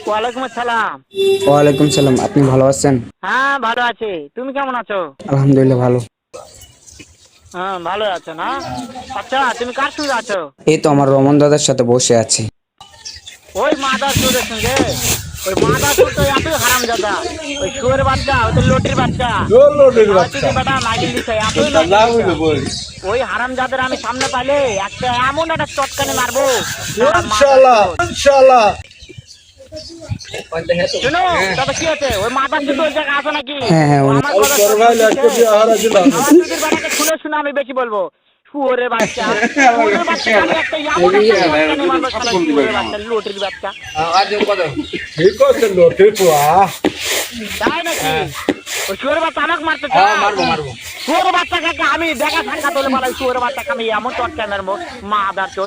ওয়ালাইকুম আসসালাম। ওয়ালাইকুম সালাম। আপনি ভালো আছেন? হ্যাঁ ভালো আছি, তুমি কেমন আছো? আলহামদুলিল্লাহ ভালো। হ্যাঁ ভালো আছো না? আচ্ছা তুমি কার সঙ্গে আছো? এই তো আমার রমন দাদার সাথে বসে আছি। ওই মাদার চোরের সঙ্গে? ওই মাদার চোর তো এতই হারামজাদা, ওই শুয়োরের বাচ্চা, ওই তো লটির বাচ্চা। ওই গাঁয়ের থেকে বেটা নাগিল দিছে, এতই নাগিল দিছে। ওই হারামজাদার আমি সামনে পাইলে একটা এমন একটা চটকানি মারবো, শালা মাদার চোদ। শোনো তবে কি আছে, ওই মাদার চোদ ওই জায়গায় আছে নাকি? হ্যাঁ হ্যাঁ ও উনি আমার কথা আমার চোদের বেটাকে শুনে শুনে আমি বেশি বলবো। শুয়োরের বাচ্চা, শুয়োরের বাচ্চাকে আমি একটা এমন একটা চটকানি মারবো, শালা শুয়োরের বাচ্চা, লটির বাচ্চা। তাই নাকি? ওই শুয়োরের বাচ্চা আমাকে মারতে চায়? শুয়োরের বাচ্চাকে আমি দেখা সাক্ষাৎ হলে বলে শুয়োরের বাচ্চাকে আমি এমন চটকানি মারবো, মাদার চোদ।